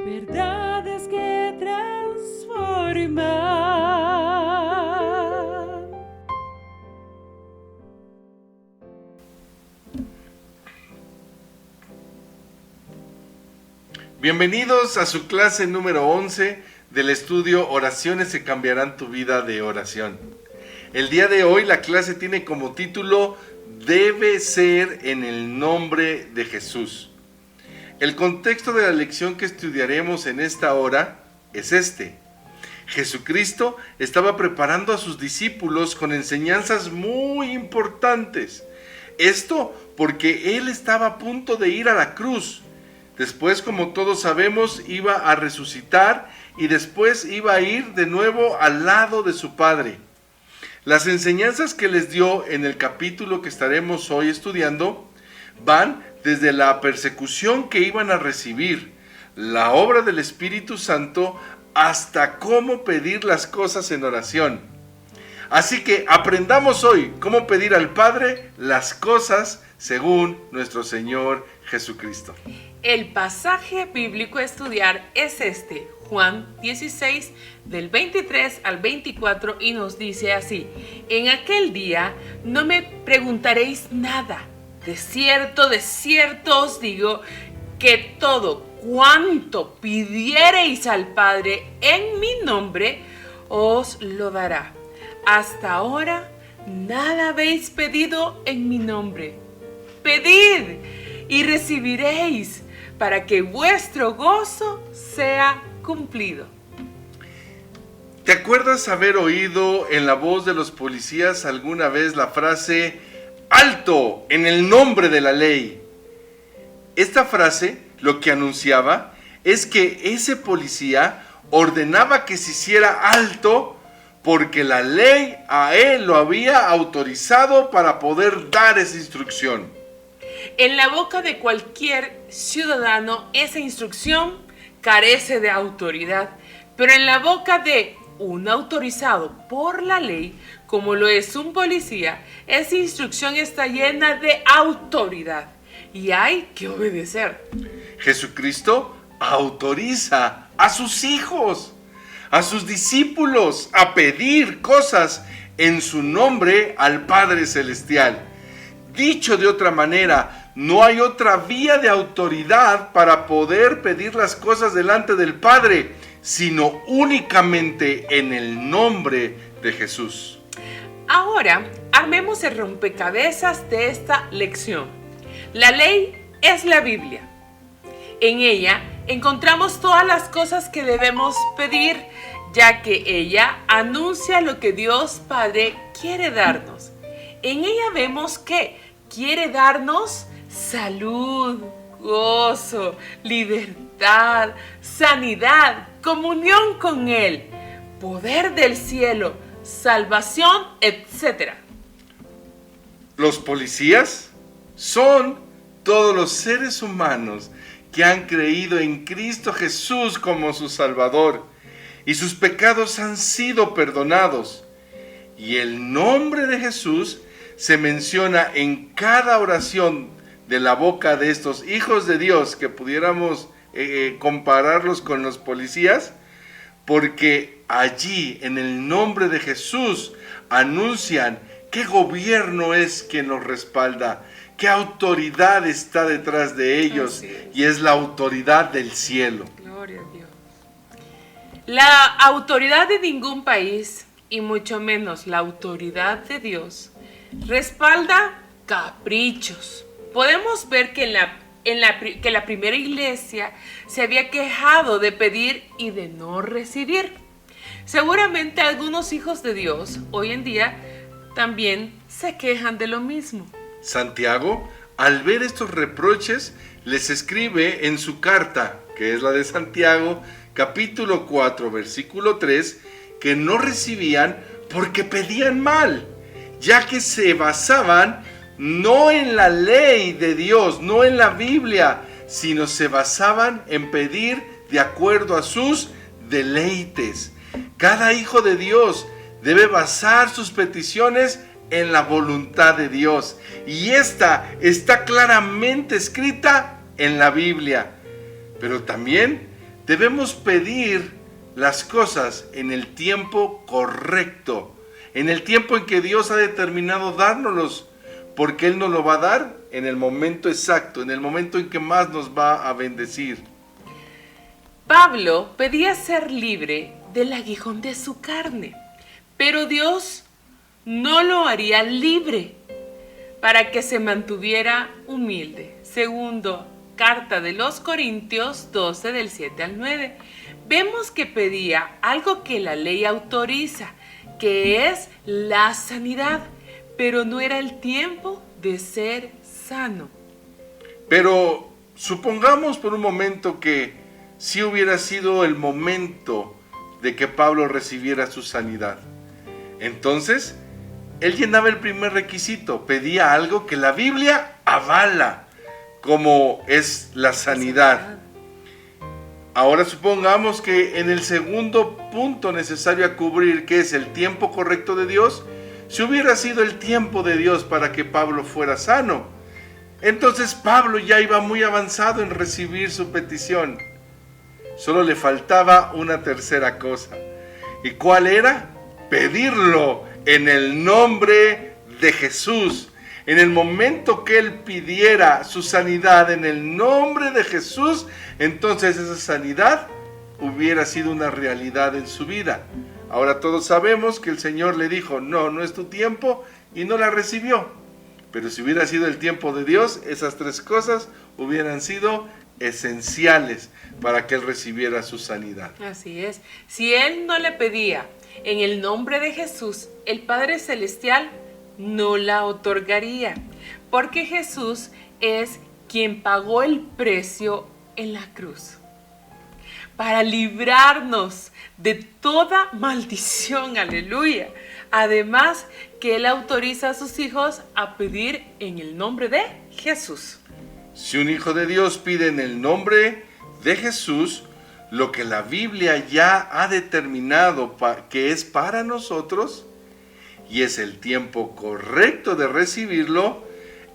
Verdades que transforman. Bienvenidos a su clase número 11 del estudio Oraciones que cambiarán tu vida de oración. El día de hoy la clase tiene como título Debe ser en el nombre de Jesús. El contexto de la lección que estudiaremos en esta hora es este. Jesucristo estaba preparando a sus discípulos con enseñanzas muy importantes. Esto porque Él estaba a punto de ir a la cruz. Después, como todos sabemos, iba a resucitar y después iba a ir de nuevo al lado de su Padre. Las enseñanzas que les dio en el capítulo que estaremos hoy estudiando van desde la persecución que iban a recibir, la obra del Espíritu Santo, hasta cómo pedir las cosas en oración. Así que aprendamos hoy cómo pedir al Padre las cosas según nuestro Señor Jesucristo. El pasaje bíblico a estudiar es este, Juan 16, del 23 al 24, y nos dice así: En aquel día no me preguntaréis nada. De cierto os digo que todo cuanto pidiereis al Padre en mi nombre, os lo dará. Hasta ahora nada habéis pedido en mi nombre. Pedid y recibiréis, para que vuestro gozo sea cumplido. ¿Te acuerdas haber oído en la voz de los policías alguna vez la frase "alto en el nombre de la ley"? Esta frase lo que anunciaba es que ese policía ordenaba que se hiciera alto porque la ley a él lo había autorizado para poder dar esa instrucción. En la boca de cualquier ciudadano esa instrucción carece de autoridad, pero en la boca de un autorizado por la ley, como lo es un policía, esa instrucción está llena de autoridad y hay que obedecer. Jesucristo autoriza a sus hijos, a sus discípulos, a pedir cosas en su nombre al Padre Celestial. Dicho de otra manera, no hay otra vía de autoridad para poder pedir las cosas delante del Padre, sino únicamente en el nombre de Jesús. Ahora, armemos el rompecabezas de esta lección. La ley es la Biblia. En ella encontramos todas las cosas que debemos pedir, ya que ella anuncia lo que Dios Padre quiere darnos. En ella vemos que quiere darnos salud, gozo, libertad, sanidad, comunión con Él, poder del cielo, salvación, etc. Los policías son todos los seres humanos que han creído en Cristo Jesús como su Salvador y sus pecados han sido perdonados. Y el nombre de Jesús se menciona en cada oración de la boca de estos hijos de Dios, que pudiéramos compararlos con los policías, porque allí en el nombre de Jesús anuncian qué gobierno es quien los respalda, qué autoridad está detrás de ellos, y es la autoridad del cielo. Gloria a Dios. La autoridad de ningún país, y mucho menos la autoridad de Dios, respalda caprichos. Podemos ver que la primera iglesia se había quejado de pedir y de no recibir. Seguramente algunos hijos de Dios hoy en día también se quejan de lo mismo. Santiago, al ver estos reproches, les escribe en su carta, que es la de Santiago, capítulo 4, versículo 3, que no recibían porque pedían mal, ya que se basaban no en la ley de Dios, no en la Biblia, sino se basaban en pedir de acuerdo a sus deleites. Cada hijo de Dios debe basar sus peticiones en la voluntad de Dios, y esta está claramente escrita en la Biblia. Pero también Debemos pedir las cosas en el tiempo correcto, en el tiempo en que Dios ha determinado dárnoslos, porque Él nos lo va a dar en el momento exacto, en el momento en que más nos va a bendecir. Pablo pedía ser libre del aguijón de su carne, pero Dios no lo haría libre para que se mantuviera humilde. Segundo, carta de los Corintios 12 del 7 al 9. Vemos que pedía algo que la ley autoriza, que es la sanidad, pero no era el tiempo de ser sano. Pero supongamos por un momento que sí hubiera sido el momento de que Pablo recibiera su sanidad. Entonces, él llenaba el primer requisito, pedía algo que la Biblia avala, como es la sanidad. Ahora supongamos que en el segundo punto necesario a cubrir, que es el tiempo correcto de Dios, si hubiera sido el tiempo de Dios para que Pablo fuera sano, entonces Pablo ya iba muy avanzado en recibir su petición. Solo le faltaba una tercera cosa. ¿Y cuál era? Pedirlo en el nombre de Jesús. En el momento que él pidiera su sanidad en el nombre de Jesús, entonces esa sanidad hubiera sido una realidad en su vida. Ahora todos sabemos que el Señor le dijo, no es tu tiempo, y no la recibió. Pero si hubiera sido el tiempo de Dios, esas tres cosas hubieran sido esenciales para que él recibiera su sanidad. Así es. Si él no le pedía en el nombre de Jesús, el Padre Celestial no la otorgaría, porque Jesús es quien pagó el precio en la cruz para librarnos de toda maldición, aleluya. Además que Él autoriza a sus hijos a pedir en el nombre de Jesús. Si un hijo de Dios pide en el nombre de Jesús, lo que la Biblia ya ha determinado que es para nosotros, y es el tiempo correcto de recibirlo,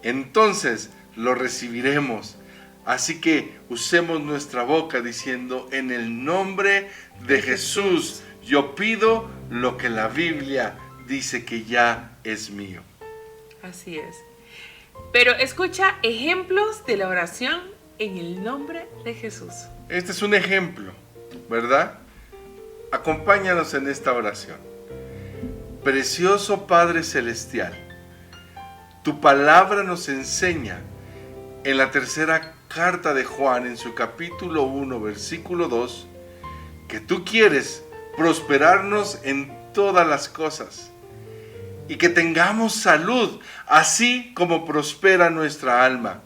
entonces lo recibiremos. Así que usemos nuestra boca diciendo, en el nombre de Jesús, yo pido lo que la Biblia dice que ya es mío. Así es. Pero escucha ejemplos de la oración en el nombre de Jesús. Este es un ejemplo, ¿verdad? Acompáñanos en esta oración. Precioso Padre Celestial, tu palabra nos enseña en la tercera carta de Juan, en su capítulo 1, versículo 2, que tú quieres prosperarnos en todas las cosas y que tengamos salud, así como prospera nuestra alma.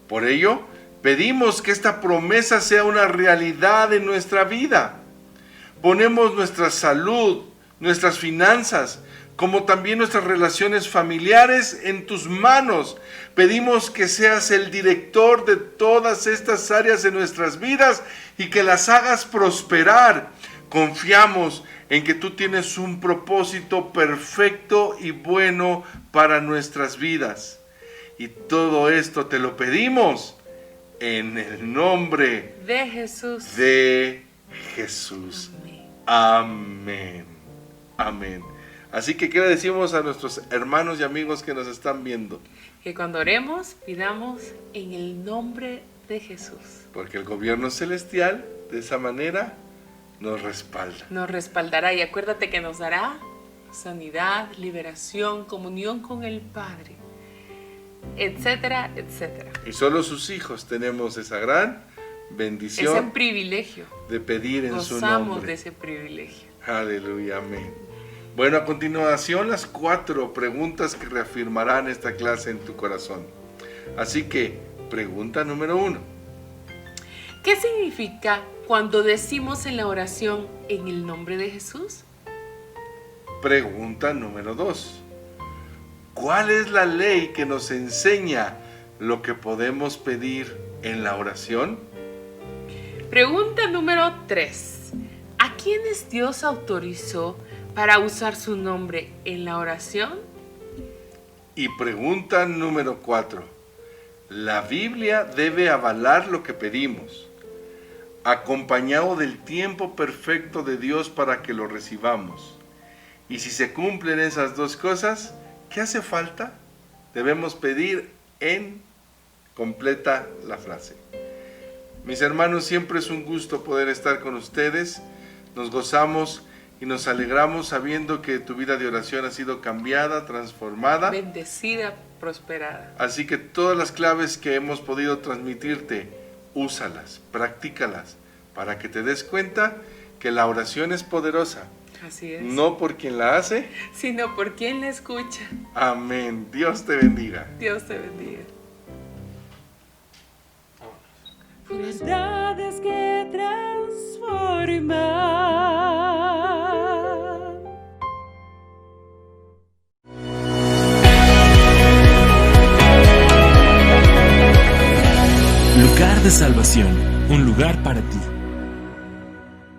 Por ello, pedimos que esta promesa sea una realidad en nuestra vida. Ponemos nuestra salud, nuestras finanzas, como también nuestras relaciones familiares en tus manos. Pedimos que seas el director de todas estas áreas de nuestras vidas y que las hagas prosperar. Confiamos en que tú tienes un propósito perfecto y bueno para nuestras vidas. Y todo esto te lo pedimos en el nombre de Jesús. De Jesús. Amén. Amén. Así que, ¿qué le decimos a nuestros hermanos y amigos que nos están viendo? Que cuando oremos, pidamos en el nombre de Jesús. Porque el gobierno celestial, de esa manera, nos respalda. Nos respaldará y acuérdate que nos dará sanidad, liberación, comunión con el Padre, etcétera, etcétera. Y solo sus hijos tenemos esa gran bendición. Ese privilegio. De pedir en su nombre. Gozamos de ese privilegio. Aleluya, amén. Bueno, a continuación las 4 preguntas que reafirmarán esta clase en tu corazón. Así que, pregunta número 1. ¿Qué significa cuando decimos en la oración en el nombre de Jesús? Pregunta número 2. ¿Cuál es la ley que nos enseña lo que podemos pedir en la oración? Pregunta número 3. ¿A quiénes Dios autorizó para usar su nombre en la oración? Y pregunta número 4. ¿La Biblia debe avalar lo que pedimos? acompañado del tiempo perfecto de Dios para que lo recibamos. Y si se cumplen esas dos cosas, ¿qué hace falta? Debemos pedir en completa la frase. Mis hermanos, siempre es un gusto poder estar con ustedes. Nos gozamos y nos alegramos sabiendo que tu vida de oración ha sido cambiada, transformada. Bendecida, prosperada. Así que todas las claves que hemos podido transmitirte, úsalas, practícalas, para que te des cuenta que la oración es poderosa. Así es. No por quien la hace, sino por quien la escucha. Amén. Dios te bendiga. Dios te bendiga. Verdades que transforman. Lugar de salvación, un lugar para ti.